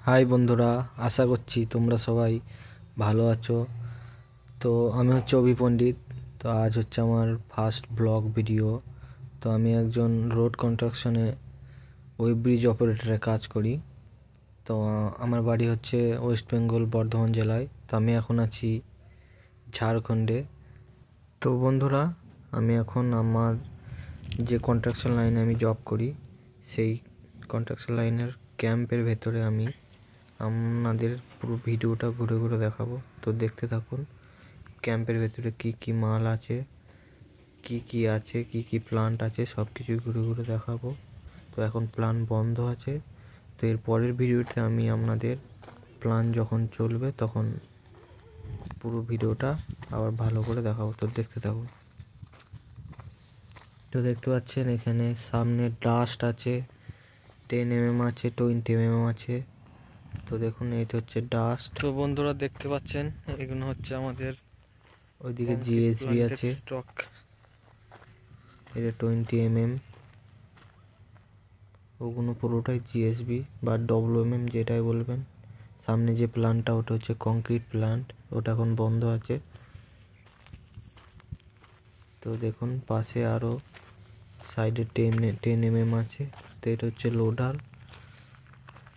High বন্ধুরা, আশা করছি তোমরা সবাই ভালো আছো। তো আমি হচ্ছে অভি পণ্ডিত। তো আজ হচ্ছে আমার ফার্স্ট ব্লগ ভিডিও। তো আমি একজন রোড কনস্ট্রাকশনে ওয়েব ব্রিজ অপারেটরে কাজ করি। তো আমার বাড়ি হচ্ছে ওয়েস্ট বেঙ্গল বর্ধমান জেলায়। তো আমি এখন আছি ঝাড়খণ্ডে। তো বন্ধুরা, আমি এখন আমার যে কনস্ট্রাকশন লাইনে আমি জব করি সেই কনস্ট্রাকশন লাইনের ক্যাম্পের ভেতরে আমি আপনাদের পুরো ভিডিওটা ঘুরে ঘুরে দেখাবো। তো দেখতে থাকুন ক্যাম্পের ভেতরে কি কি মাল আছে, কি কি আছে, কি কি প্লান্ট আছে, সব কিছুই ঘুরে ঘুরে দেখাবো। তো এখন প্ল্যান্ট বন্ধ আছে। তো এর পরের ভিডিওতে আমি আপনাদের প্ল্যান্ট যখন চলবে তখন পুরো ভিডিওটা আবার ভালো করে দেখাবো। তো দেখতে থাকুন। তো দেখতে পাচ্ছেন এখানে সামনে ডাস্ট আছে, 10 mm আছে, 20 mm আছে। তো দেখুন এটা হচ্ছে ডাস্ট। তো বন্ধুরা দেখতে পাচ্ছেন এগুলো হচ্ছে আমাদের ওইদিকে জিএসবি আছে, স্টক। এটা 20 mm, ওগুলো পুরোটাই জিএসবি বা WMM যেটাই বলবেন। সামনে যে প্ল্যান্টটা ওটা হচ্ছে কংক্রিট প্ল্যান্ট, ওটা এখন বন্ধ আছে। তো দেখুন পাশে আরও সাইডে 10 mm আছে। তো এটা হচ্ছে লোডার।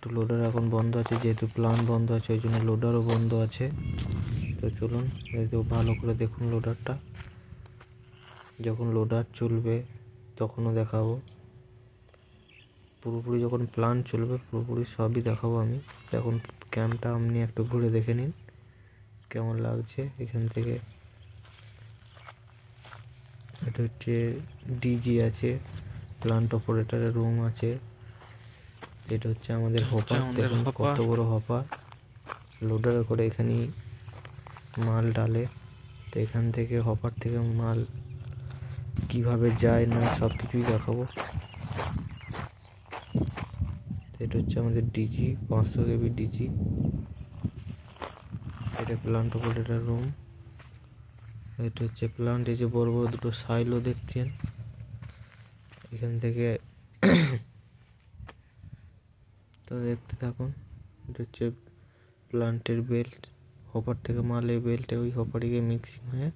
তো লোডার এখন বন্ধ আছে, যেহেতু প্ল্যান্ট বন্ধ আছে ওই জন্য লোডারও বন্ধ আছে। তো চলুন ভালো করে দেখুন লোডারটা। যখন লোডার চলবে তখনও দেখাবো। পুরোপুরি যখন প্ল্যান্ট চলবে পুরোপুরি সবই দেখাবো আমি। এখন ক্যাম্পটা আপনি একটু ঘুরে দেখে নিন কেমন লাগছে এখান থেকে। এটা হচ্ছে ডিজি আছে, প্ল্যান্ট অপারেটরের রুম আছে। এটা হচ্ছে আমাদের হপার। দেখুন কত বড় হপার, লোডারে করে এখানে মাল ডালে। তো এখান থেকে হপার থেকে মাল কিভাবে যায় না সব কিছুই দেখাবো। এটা হচ্ছে আমাদের ডিজি, 500 কেবি ডিজি। এটা প্ল্যান্ট অপারেটর রুম। এটা হচ্ছে প্ল্যান্ট। এই যে বড় বড় দুটো সাইলো দেখছেন এখান থেকে। তো দেখতে থাকুন। এটা হচ্ছে প্ল্যান্টের বেল্ট, হপার থেকে মালের বেল্টে ওই হপারে গিয়ে মিক্সিং হয়ে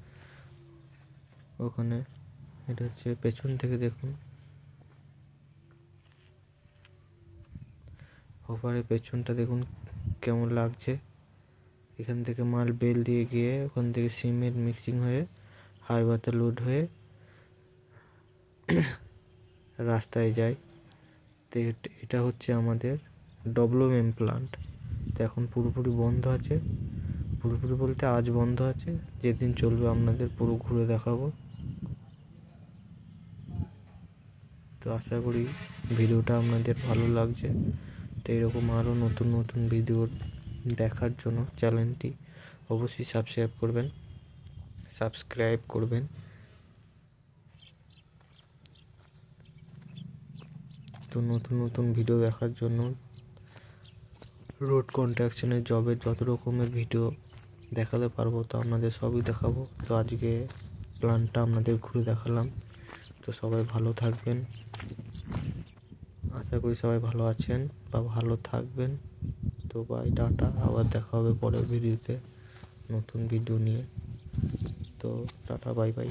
ওখানে। এটা হচ্ছে পেছন থেকে দেখুন, হপারের পেছনটা দেখুন কেমন লাগছে। এখান থেকে মাল বেল দিয়ে গিয়ে ওখান থেকে সিমেন্ট মিক্সিং হয়ে হাইওয়েতে লোড হয়ে রাস্তায় যায়। তো এটা হচ্ছে আমাদের WM প্ল্যান্ট। তো এখন পুরোপুরি বন্ধ আছে, পুরোপুরি বলতে আজ বন্ধ আছে, যেদিন চলবে আপনাদের পুরো ঘুরে দেখাবো। তো আশা করি ভিডিওটা আপনাদের ভালো লাগছে। তো এরকম আরও নতুন নতুন ভিডিও দেখার জন্য চ্যানেলটি অবশ্যই সাবস্ক্রাইব করবেন। তো নতুন নতুন ভিডিও দেখার জন্য রোড কনস্ট্রাকশনের জবের যত রকমের ভিডিও দেখাতে পারবো তো আপনাদের সবই দেখাবো। তো আজকে প্ল্যানটা আপনাদের ঘুরে দেখালাম। তো সবাই ভালো থাকবেন, আশা করি সবাই ভালো আছেন বা ভালো থাকবেন। তো বাই, টাটা, আবার দেখা হবে পরের ভিডিওতে নতুন ভিডিও নিয়ে। তো টাটা, বাই বাই।